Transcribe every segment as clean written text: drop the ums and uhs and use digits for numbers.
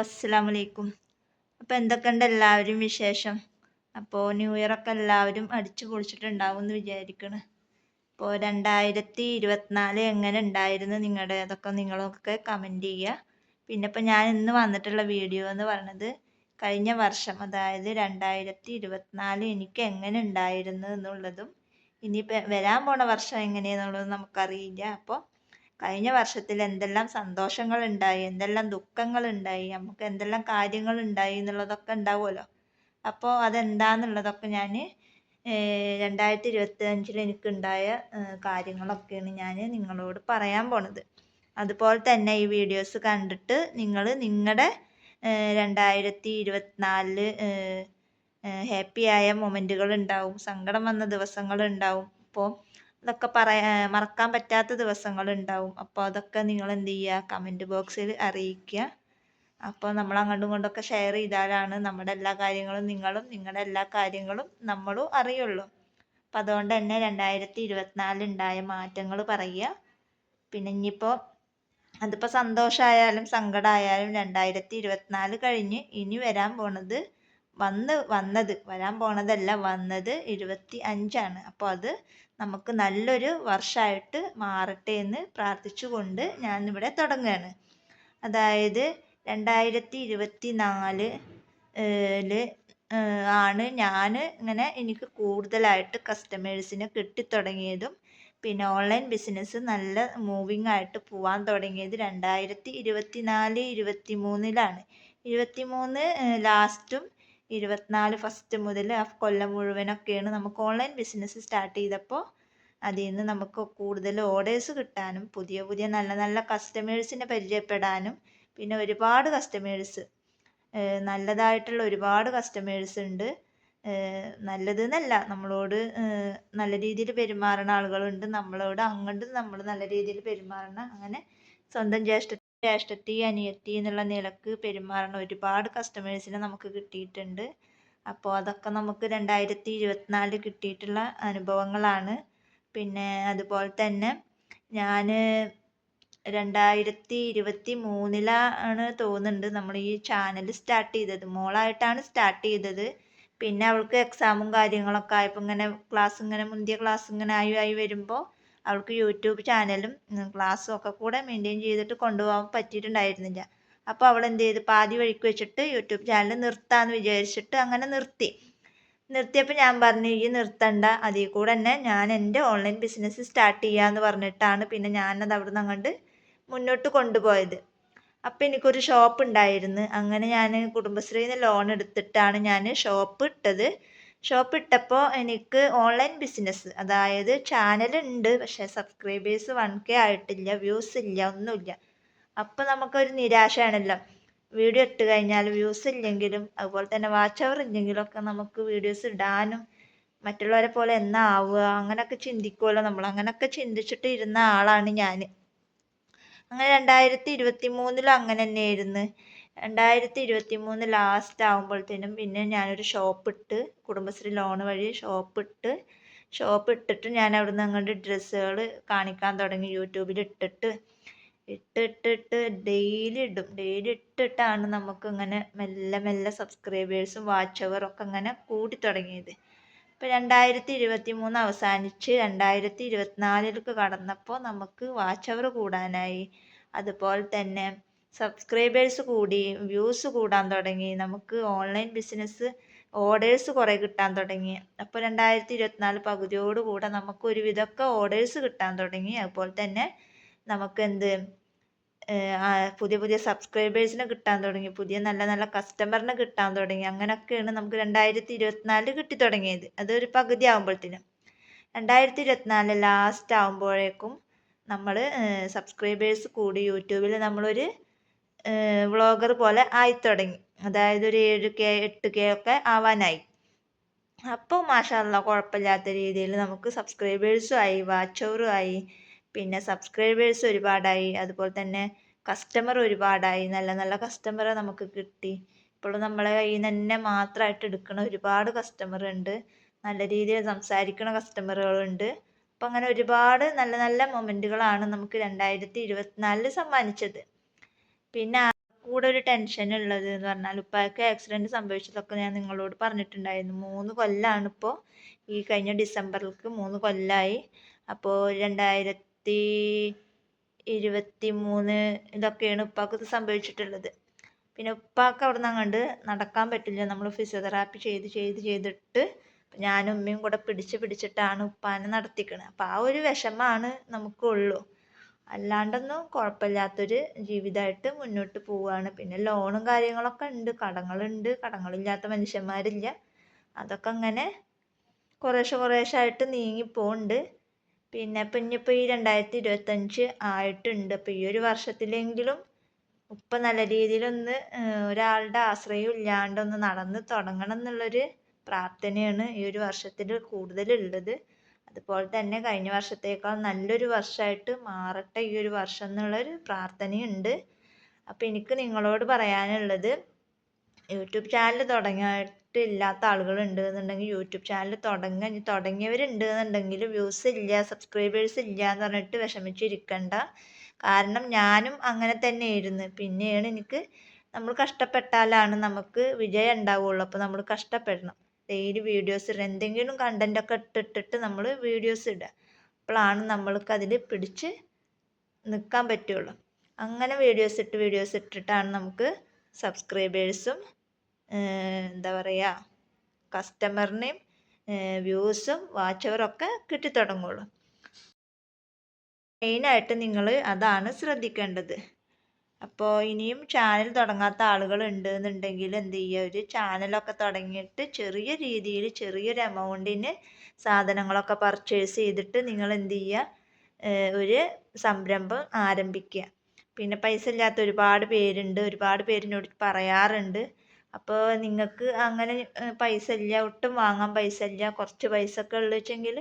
അസ്സലാമു അലൈക്കും. അപ്പോൾ എന്തൊക്കെയുണ്ട് എല്ലാവരും വിശേഷം? അപ്പോൾ ന്യൂ ഇയർ ഒക്കെ എല്ലാവരും അടിച്ചു പൊളിച്ചിട്ടുണ്ടാവും എന്ന് വിചാരിക്കണ്. അപ്പോൾ 2024 എങ്ങനെ ഉണ്ടായിരുന്നു നിങ്ങളുടെ, അതൊക്കെ നിങ്ങളൊക്കെ കമൻറ്റ് ചെയ്യുക. പിന്നെ ഇപ്പോൾ ഞാൻ ഇന്ന് വന്നിട്ടുള്ള വീഡിയോ എന്ന് പറയുന്നത് കഴിഞ്ഞ വർഷം, അതായത് 2024 എനിക്ക് എങ്ങനെ ഉണ്ടായിരുന്നു എന്നുള്ളതും ഇനിയിപ്പോൾ വരാൻ പോണ വർഷം എങ്ങനെയാണെന്നുള്ളതും നമുക്കറിയില്ല. അപ്പോൾ കഴിഞ്ഞ വർഷത്തിൽ എന്തെല്ലാം സന്തോഷങ്ങൾ ഉണ്ടായി, എന്തെല്ലാം ദുഃഖങ്ങൾ ഉണ്ടായി, നമുക്ക് എന്തെല്ലാം കാര്യങ്ങൾ ഉണ്ടായി എന്നുള്ളതൊക്കെ ഉണ്ടാവുമല്ലോ. അപ്പോൾ അതെന്താന്നുള്ളതൊക്കെ ഞാൻ 2025 എനിക്കുണ്ടായ കാര്യങ്ങളൊക്കെയാണ് ഞാൻ നിങ്ങളോട് പറയാൻ പോണത്. അതുപോലെ തന്നെ ഈ വീഡിയോസ് കണ്ടിട്ട് നിങ്ങൾ നിങ്ങളുടെ 2024 ഹാപ്പിയായ മൊമെൻറ്റുകൾ ഉണ്ടാവും, സങ്കടം വന്ന ദിവസങ്ങൾ ഉണ്ടാവും. അപ്പോൾ അതൊക്കെ മറക്കാൻ പറ്റാത്ത ദിവസങ്ങളുണ്ടാവും. അപ്പോൾ അതൊക്കെ നിങ്ങൾ എന്ത് ചെയ്യുക, കമൻറ്റ് ബോക്സിൽ അറിയിക്കുക. അപ്പോൾ നമ്മൾ അങ്ങോട്ടും ഇങ്ങോട്ടൊക്കെ ഷെയർ ചെയ്താലാണ് നമ്മുടെ എല്ലാ കാര്യങ്ങളും നിങ്ങളും നിങ്ങളുടെ എല്ലാ കാര്യങ്ങളും നമ്മളും അറിയുള്ളൂ. അപ്പം അതുകൊണ്ട് തന്നെ 2024 ഉണ്ടായ മാറ്റങ്ങൾ പറയുക. പിന്നെ ഇനിയിപ്പോൾ അതിപ്പോൾ സന്തോഷമായാലും സങ്കടമായാലും 2024 കഴിഞ്ഞ് ഇനി വരാൻ പോണത് വരാൻ പോണതല്ല, വന്നത് 25 അപ്പോൾ അത് നമുക്ക് നല്ലൊരു വർഷമായിട്ട് മാറട്ടെ എന്ന് പ്രാർത്ഥിച്ചുകൊണ്ട് ഞാൻ ഇവിടെ തുടങ്ങുകയാണ്. അതായത് 2024 ആണ് ഞാൻ ഇങ്ങനെ എനിക്ക് കൂടുതലായിട്ട് കസ്റ്റമേഴ്സിനെ കിട്ടിത്തുടങ്ങിയതും പിന്നെ ഓൺലൈൻ ബിസിനസ് നല്ല മൂവിങ് ആയിട്ട് പോവാൻ തുടങ്ങിയത് 2024 23 23 ലാസ്റ്റും 24 ഫസ്റ്റ് മുതൽ ആ കൊല്ലം മുഴുവനൊക്കെയാണ് നമുക്ക് ഓൺലൈൻ ബിസിനസ് സ്റ്റാർട്ട് ചെയ്തപ്പോൾ അതിൽ നിന്ന് നമുക്ക് കൂടുതൽ ഓർഡേഴ്സ് കിട്ടാനും പുതിയ പുതിയ നല്ല നല്ല കസ്റ്റമേഴ്സിനെ പരിചയപ്പെടാനും പിന്നെ ഒരുപാട് കസ്റ്റമേഴ്സ് നല്ലതായിട്ടുള്ള ഒരുപാട് കസ്റ്റമേഴ്സ് ഉണ്ട്. നല്ലത് എന്നല്ല, നമ്മളോട് നല്ല രീതിയിൽ പെരുമാറുന്ന ആളുകളുണ്ട്, നമ്മളോട് അങ്ങോട്ട് നമ്മൾ നല്ല രീതിയിൽ പെരുമാറുന്ന, അങ്ങനെ സ്വന്തം ജ്യേഷ്ഠത്തി അനിയത്തി എന്നുള്ള നിലക്ക് പെരുമാറുന്ന ഒരുപാട് കസ്റ്റമേഴ്സിനെ നമുക്ക് കിട്ടിയിട്ടുണ്ട്. അപ്പോൾ അതൊക്കെ നമുക്ക് 2024 കിട്ടിയിട്ടുള്ള അനുഭവങ്ങളാണ്. പിന്നെ അതുപോലെ തന്നെ ഞാൻ 2023 തോന്നുന്നുണ്ട് നമ്മൾ ഈ ചാനൽ സ്റ്റാർട്ട് ചെയ്തത്. മോളായിട്ടാണ് സ്റ്റാർട്ട് ചെയ്തത്. പിന്നെ അവൾക്ക് എക്സാമും കാര്യങ്ങളൊക്കെ ആയപ്പോൾ ഇങ്ങനെ മുന്തിയ ക്ലാസ് ഇങ്ങനെ ആയി വരുമ്പോൾ അവൾക്ക് യൂട്യൂബ് ചാനലും ക്ലാസ്സും ഒക്കെ കൂടെ മെയിൻറ്റെയിൻ ചെയ്തിട്ട് കൊണ്ടുപോകാൻ പറ്റിയിട്ടുണ്ടായിരുന്നില്ല. അപ്പോൾ അവൾ എന്ത് ചെയ്ത് പാതി വഴിക്ക് വെച്ചിട്ട് യൂട്യൂബ് ചാനൽ നിർത്താമെന്ന് വിചാരിച്ചിട്ട് അങ്ങനെ നിർത്തിയപ്പോൾ ഞാൻ പറഞ്ഞു ഈ നിർത്തണ്ട, അതിൽ കൂടെ തന്നെ ഞാൻ എൻ്റെ ഓൺലൈൻ ബിസിനസ് സ്റ്റാർട്ട് ചെയ്യാമെന്ന് പറഞ്ഞിട്ടാണ് പിന്നെ ഞാനത് അവിടെ നിന്ന് അങ്ങോട്ട് മുന്നോട്ട് കൊണ്ടുപോയത്. അപ്പം എനിക്കൊരു ഷോപ്പ് ഉണ്ടായിരുന്നു. അങ്ങനെ ഞാൻ കുടുംബശ്രീയിൽ നിന്ന് ലോൺ എടുത്തിട്ടാണ് ഞാൻ ഷോപ്പ് ഇട്ടപ്പോൾ എനിക്ക് ഓൺലൈൻ ബിസിനസ്, അതായത് ചാനലുണ്ട് പക്ഷേ സബ്സ്ക്രൈബേഴ്സ് 1K ആയിട്ടില്ല, വ്യൂസ് ഇല്ല, ഒന്നുമില്ല. അപ്പം നമുക്കൊരു നിരാശയാണല്ലോ. വീഡിയോ ഇട്ട് കഴിഞ്ഞാൽ വ്യൂസ് ഇല്ലെങ്കിലും അതുപോലെ തന്നെ വാച്ച് അവർ ഇല്ലെങ്കിലും ഒക്കെ നമുക്ക് വീഡിയോസ് ഇടാനും മറ്റുള്ളവരെ പോലെ എന്നാ ആവുക അങ്ങനെയൊക്കെ ചിന്തിക്കുമല്ലോ നമ്മൾ. അങ്ങനെയൊക്കെ ചിന്തിച്ചിട്ട് ഇരുന്ന ആളാണ് ഞാൻ. അങ്ങനെ 2023 അങ്ങനെ തന്നെയായിരുന്നു. 2023 ലാസ്റ്റ് ആകുമ്പോഴത്തേനും പിന്നെ ഞാനൊരു ഷോപ്പ് ഇട്ട്, കുടുംബശ്രീ ലോൺ വഴി ഷോപ്പ് ഇട്ടിട്ട് ഞാൻ അവിടെ നിന്ന് അങ്ങോട്ട് ഡ്രസ്സുകൾ കാണിക്കാൻ തുടങ്ങി. യൂട്യൂബിൽ ഇട്ടിട്ട് ഡെയിലി ഇട്ടിട്ടാണ് നമുക്ക് ഇങ്ങനെ മെല്ലെ മെല്ലെ സബ്സ്ക്രൈബേഴ്സും വാച്ച് അവറൊക്കെ ഇങ്ങനെ കൂടി തുടങ്ങിയത്. ഇപ്പോൾ 2023 അവസാനിച്ച് 2024 കടന്നപ്പോൾ നമുക്ക് വാച്ച് അവർ കൂടാനായി, അതുപോലെ തന്നെ സബ്സ്ക്രൈബേഴ്സ് കൂടി, വ്യൂസ് കൂടാൻ തുടങ്ങി, നമുക്ക് ഓൺലൈൻ ബിസിനസ് ഓർഡേഴ്സ് കുറേ കിട്ടാൻ തുടങ്ങി. അപ്പോൾ 2024 പകുതിയോടുകൂടെ നമുക്ക് ഒരുവിധമൊക്കെ ഓർഡേഴ്സ് കിട്ടാൻ തുടങ്ങി. അതുപോലെ തന്നെ നമുക്ക് പുതിയ പുതിയ സബ്സ്ക്രൈബേഴ്സിനെ കിട്ടാൻ തുടങ്ങി, പുതിയ നല്ല നല്ല കസ്റ്റമറിനെ കിട്ടാൻ തുടങ്ങി. അങ്ങനെയൊക്കെയാണ് നമുക്ക് 2024 കിട്ടി തുടങ്ങിയത്. അതൊരു പകുതി ആകുമ്പോഴത്തേനും 2024 ലാസ്റ്റ് ആകുമ്പോഴേക്കും നമ്മൾ സബ്സ്ക്രൈബേഴ്സ് കൂടി യൂട്യൂബിൽ നമ്മളൊരു വ്ളോഗർ പോലെ ആയിത്തുടങ്ങി. അതായത് ഒരു 7K 8K ഒക്കെ ആവാനായി. അപ്പോൾ മാഷാ അല്ലാഹ് കുഴപ്പമില്ലാത്ത രീതിയിൽ നമുക്ക് സബ്സ്ക്രൈബേഴ്സും ആയി, വാച്ച് അവറും ആയി, പിന്നെ സബ്സ്ക്രൈബേഴ്സ് ഒരുപാടായി, അതുപോലെ തന്നെ കസ്റ്റമർ ഒരുപാടായി, നല്ല നല്ല കസ്റ്റമറെ നമുക്ക് കിട്ടി. ഇപ്പോഴും നമ്മളെ കയ്യിൽ നിന്ന് തന്നെ മാത്രമായിട്ട് എടുക്കുന്ന ഒരുപാട് കസ്റ്റമർ ഉണ്ട്, നല്ല രീതിയിൽ സംസാരിക്കുന്ന കസ്റ്റമറുകളുണ്ട്. അപ്പം അങ്ങനെ ഒരുപാട് നല്ല നല്ല മൊമെൻറ്റുകളാണ് നമുക്ക് 2024 സമ്മാനിച്ചത്. പിന്നെ കൂടെ ഒരു ടെൻഷൻ ഉള്ളത് എന്ന് പറഞ്ഞാൽ ഉപ്പായ്ക്ക് ആക്സിഡൻറ്റ് സംഭവിച്ചതൊക്കെ ഞാൻ നിങ്ങളോട് പറഞ്ഞിട്ടുണ്ടായിരുന്നു. 3 കൊല്ലമാണ് ഇപ്പോൾ ഈ കഴിഞ്ഞ ഡിസംബറിലേക്ക് 3 കൊല്ലമായി. അപ്പോൾ 2023 ഇതൊക്കെയാണ് ഉപ്പാക്ക് ഇത് സംഭവിച്ചിട്ടുള്ളത്. പിന്നെ ഉപ്പാക്ക് അവിടെ നിന്ന് അങ്ങോട്ട് നടക്കാൻ പറ്റില്ല. നമ്മൾ ഫിസിയോതെറാപ്പി ചെയ്തിട്ട് ഞാനും ഉമ്മയും കൂടെ പിടിച്ചിട്ടാണ് ഉപ്പാനെ നടത്തിക്കണത്. അപ്പം ആ ഒരു വിഷമമാണ് നമുക്കുള്ളൂ. അല്ലാണ്ടൊന്നും കുഴപ്പമില്ലാത്തൊരു ജീവിതമായിട്ട് മുന്നോട്ട് പോവുകയാണ്. പിന്നെ ലോണും കാര്യങ്ങളൊക്കെ ഉണ്ട്, കടങ്ങളുണ്ട്, കടങ്ങളില്ലാത്ത മനുഷ്യന്മാരില്ല. അതൊക്കെ അങ്ങനെ കുറേശ്ശെ ആയിട്ട് നീങ്ങിപ്പോണ്ട്. പിന്നെ ഇപ്പം ഇനിയിപ്പോൾ ഈ 2025 ആയിട്ടുണ്ട്. അപ്പോൾ ഈ ഒരു വർഷത്തിലെങ്കിലും ഉപ്പ നല്ല രീതിയിലൊന്ന് ഒരാളുടെ ആശ്രയം ഇല്ലാണ്ടൊന്ന് നടന്ന് തുടങ്ങണം എന്നുള്ളൊരു പ്രാർത്ഥനയാണ് ഈ ഒരു വർഷത്തിൽ കൂടുതലുള്ളത്. അതുപോലെ തന്നെ കഴിഞ്ഞ വർഷത്തേക്കാൾ നല്ലൊരു വർഷമായിട്ട് മാറട്ടെ ഈ ഒരു വർഷം എന്നുള്ളൊരു പ്രാർത്ഥനയുണ്ട്. അപ്പം എനിക്ക് നിങ്ങളോട് പറയാനുള്ളത്, യൂട്യൂബ് ചാനൽ തുടങ്ങിയിട്ടില്ലാത്ത ആളുകളുണ്ട് എന്നുണ്ടെങ്കിൽ യൂട്യൂബ് ചാനൽ തുടങ്ങിയവരുണ്ട് എന്നുണ്ടെങ്കിൽ വ്യൂസ് ഇല്ല, സബ്സ്ക്രൈബേഴ്സ് ഇല്ല എന്ന് പറഞ്ഞിട്ട് വിഷമിച്ചിരിക്കണ്ട. കാരണം ഞാനും അങ്ങനെ തന്നെയായിരുന്നു. പിന്നെയാണ് എനിക്ക് നമ്മൾ കഷ്ടപ്പെട്ടാലാണ് നമുക്ക് വിജയം ഉണ്ടാവുള്ളൂ. അപ്പോൾ നമ്മൾ കഷ്ടപ്പെടണം. ഡെയിലി വീഡിയോസ് ഇടുക, എന്തെങ്കിലും കണ്ടൻറ്റൊക്കെ ഇട്ടിട്ട് നമ്മൾ വീഡിയോസ് ഇടുക. അപ്പോഴാണ് നമ്മൾക്ക് അതിൽ പിടിച്ച് നിൽക്കാൻ പറ്റുള്ളൂ. അങ്ങനെ വീഡിയോസ് ഇട്ടിട്ടാണ് നമുക്ക് സബ്സ്ക്രൈബേഴ്സും എന്താ പറയുക കസ്റ്റമറിനെയും വ്യൂസും വാച്ചവറൊക്കെ കിട്ടിത്തുടങ്ങുള്ളൂ. മെയിനായിട്ട് നിങ്ങൾ അതാണ് ശ്രദ്ധിക്കേണ്ടത്. അപ്പോൾ ഇനിയും ചാനൽ തുടങ്ങാത്ത ആളുകൾ ഉണ്ട് എന്നുണ്ടെങ്കിൽ എന്ത് ചെയ്യുക, ഒരു ചാനലൊക്കെ തുടങ്ങിയിട്ട് ചെറിയ രീതിയിൽ ചെറിയൊരു എമൗണ്ടിന് സാധനങ്ങളൊക്കെ പർച്ചേസ് ചെയ്തിട്ട് നിങ്ങൾ എന്ത് ചെയ്യുക, ഒരു സംരംഭം ആരംഭിക്കുക. പിന്നെ പൈസ ഇല്ലാത്ത ഒരുപാട് പേരുണ്ട്, ഒരുപാട് പേരിനോട് പറയാറുണ്ട്. അപ്പോൾ നിങ്ങൾക്ക് അങ്ങനെ പൈസ ഇല്ല, ഒട്ടും വാങ്ങാൻ പൈസ ഇല്ല, കുറച്ച് പൈസ ഒക്കെ ഉള്ളതെങ്കിൽ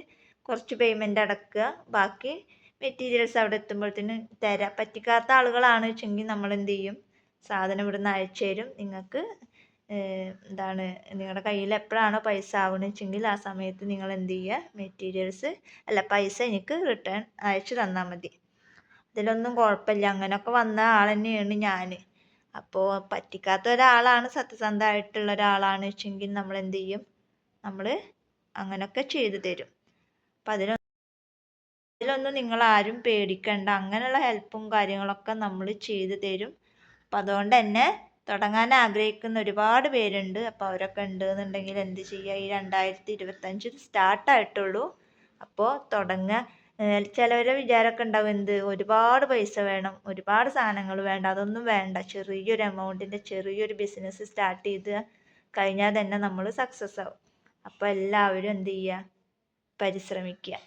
കുറച്ച് പേയ്മെൻറ്റ് അടക്കുക, ബാക്കി മെറ്റീരിയൽസ് അവിടെ എത്തുമ്പോഴത്തേന് തരാം. പറ്റിക്കാത്ത ആളുകളാണ് വെച്ചെങ്കിൽ നമ്മൾ എന്ത് ചെയ്യും, സാധനം ഇവിടുന്ന് അയച്ചു തരും. നിങ്ങൾക്ക് എന്താണ് നിങ്ങളുടെ കയ്യിൽ എപ്പോഴാണോ പൈസ ആവണമെന്ന് വെച്ചെങ്കിൽ ആ സമയത്ത് നിങ്ങൾ എന്ത് ചെയ്യുക, പൈസ എനിക്ക് റിട്ടേൺ അയച്ചു തന്നാൽ മതി. ഇതിലൊന്നും കുഴപ്പമില്ല. അങ്ങനെയൊക്കെ വന്ന ആൾ തന്നെയാണ് ഞാൻ. അപ്പോൾ പറ്റിക്കാത്ത ഒരാളാണ്, സത്യസന്ധമായിട്ടുള്ള ഒരാളാണ് വെച്ചെങ്കിൽ നമ്മൾ എന്ത് ചെയ്യും, നമ്മൾ അങ്ങനെയൊക്കെ ചെയ്തു തരും. അപ്പം അതിലൊന്നും നിങ്ങൾ ആരും പേടിക്കണ്ട. അങ്ങനെയുള്ള ഹെൽപ്പും കാര്യങ്ങളൊക്കെ നമ്മൾ ചെയ്തു തരും. അപ്പം അതുകൊണ്ട് തന്നെ തുടങ്ങാൻ ആഗ്രഹിക്കുന്ന ഒരുപാട് പേരുണ്ട്. അപ്പോൾ അവരൊക്കെ ഉണ്ട് എന്നുണ്ടെങ്കിൽ എന്ത് ചെയ്യുക, ഈ 2025 സ്റ്റാർട്ടായിട്ടുള്ളൂ. അപ്പോൾ തുടങ്ങുക. ചിലവരെ വിചാരമൊക്കെ ഉണ്ടാവും, എന്ത് ഒരുപാട് പൈസ വേണം, ഒരുപാട് സാധനങ്ങൾ വേണ്ട, അതൊന്നും വേണ്ട. ചെറിയൊരു എമൗണ്ടിൻ്റെ ചെറിയൊരു ബിസിനസ് സ്റ്റാർട്ട് ചെയ്ത് കഴിഞ്ഞാൽ തന്നെ നമ്മൾ സക്സസ് ആവും. അപ്പോൾ എല്ലാവരും എന്ത് ചെയ്യുക, പരിശ്രമിക്കുക.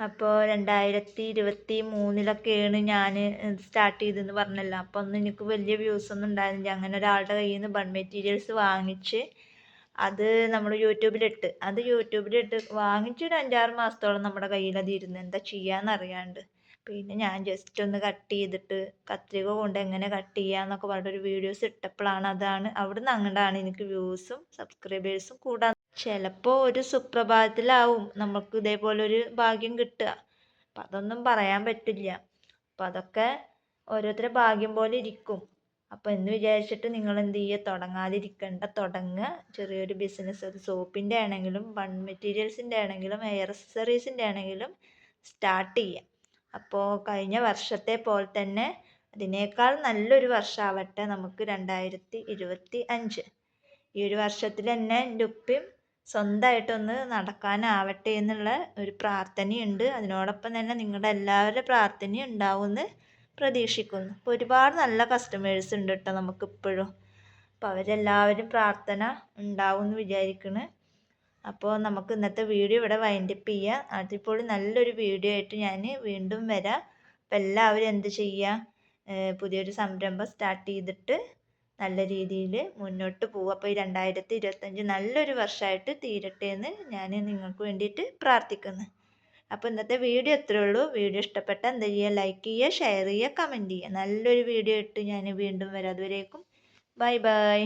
അപ്പോൾ 2023 ഞാൻ സ്റ്റാർട്ട് ചെയ്തെന്ന് പറഞ്ഞല്ലോ. അപ്പോൾ ഒന്നും എനിക്ക് വലിയ വ്യൂസ് ഒന്നും ഉണ്ടായിരുന്നില്ല. അങ്ങനെ ഒരാളുടെ കയ്യിൽ നിന്ന് ബൺ മെറ്റീരിയൽസ് വാങ്ങിച്ച് അത് നമ്മൾ യൂട്യൂബിലിട്ട് വാങ്ങിച്ച് ഒരു 5-6 മാസത്തോളം നമ്മുടെ കയ്യിൽ അത് ഇരുന്ന് എന്താ ചെയ്യാന്നറിയാണ്ട്. പിന്നെ ഞാൻ ജസ്റ്റ് ഒന്ന് കട്ട് ചെയ്തിട്ട് കത്രിക കൊണ്ട് എങ്ങനെ കട്ട് ചെയ്യാന്നൊക്കെ പറഞ്ഞിട്ടൊരു വീഡിയോസ് ഇട്ടപ്പോഴാണ് അവിടുന്ന് അങ്ങോട്ടാണ് എനിക്ക് വ്യൂസും സബ്സ്ക്രൈബേഴ്സും കൂടാൻ. ചിലപ്പോൾ ഒരു സുപ്രഭാതത്തിലാവും നമുക്ക് ഇതേപോലൊരു ഭാഗ്യം കിട്ടുക. അപ്പം അതൊന്നും പറയാൻ പറ്റില്ല. അപ്പം അതൊക്കെ ഓരോരുത്തരുടെ ഭാഗ്യം പോലെ ഇരിക്കും. അപ്പോൾ എന്ന് വിചാരിച്ചിട്ട് നിങ്ങൾ എന്ത് ചെയ്യുക, തുടങ്ങാതിരിക്കണ്ട, തുടങ്ങുക. ചെറിയൊരു ബിസിനസ്, അത് സോപ്പിൻ്റെ ആണെങ്കിലും ബൺ മെറ്റീരിയൽസിൻ്റെ ആണെങ്കിലും ഹെയർ അക്സസറീസിൻ്റെ ആണെങ്കിലും സ്റ്റാർട്ട് ചെയ്യുക. അപ്പോൾ കഴിഞ്ഞ വർഷത്തെ പോലെ തന്നെ അതിനേക്കാൾ നല്ലൊരു വർഷമാവട്ടെ നമുക്ക് 2025. ഈ ഒരു വർഷത്തിൽ തന്നെ എൻ്റെ ഉപ്പയും സ്വന്തമായിട്ടൊന്ന് നടക്കാനാവട്ടെ എന്നുള്ള ഒരു പ്രാർത്ഥനയുണ്ട്. അതിനോടൊപ്പം തന്നെ നിങ്ങളുടെ എല്ലാവരുടെ പ്രാർത്ഥനയും ഉണ്ടാവുമെന്ന് പ്രതീക്ഷിക്കുന്നു. അപ്പോൾ ഒരുപാട് നല്ല കസ്റ്റമേഴ്സ് ഉണ്ട് കേട്ടോ നമുക്കിപ്പോഴും. അപ്പോൾ അവരെല്ലാവരും പ്രാർത്ഥന ഉണ്ടാവും എന്ന് വിചാരിക്കുന്നു. അപ്പോൾ നമുക്ക് ഇന്നത്തെ വീഡിയോ ഇവിടെ വൈൻഡപ്പ് ചെയ്യാം. അതിപ്പോൾ നല്ലൊരു വീഡിയോ ആയിട്ട് ഞാൻ വീണ്ടും വരാം. അപ്പോൾ എല്ലാവരും എന്ത് ചെയ്യുക, പുതിയൊരു സംരംഭം സ്റ്റാർട്ട് ചെയ്തിട്ട് നല്ല രീതിയിൽ മുന്നോട്ട് പോവുക. അപ്പോൾ ഈ 2025 നല്ലൊരു വർഷമായിട്ട് തീരട്ടെ എന്ന് ഞാൻ നിങ്ങൾക്ക് വേണ്ടിയിട്ട് പ്രാർത്ഥിക്കുന്നു. അപ്പോൾ ഇന്നത്തെ വീഡിയോ ഇത്രയേ ഉള്ളൂ. വീഡിയോ ഇഷ്ടപ്പെട്ടാൽ എന്താ ചെയ്യുക, ലൈക്ക് ചെയ്യുക, ഷെയർ ചെയ്യുക, കമൻറ്റ് ചെയ്യുക. നല്ലൊരു വീഡിയോ ഇട്ട് ഞാൻ വീണ്ടും വരാം. അതുവരേക്കും ബൈ ബൈ.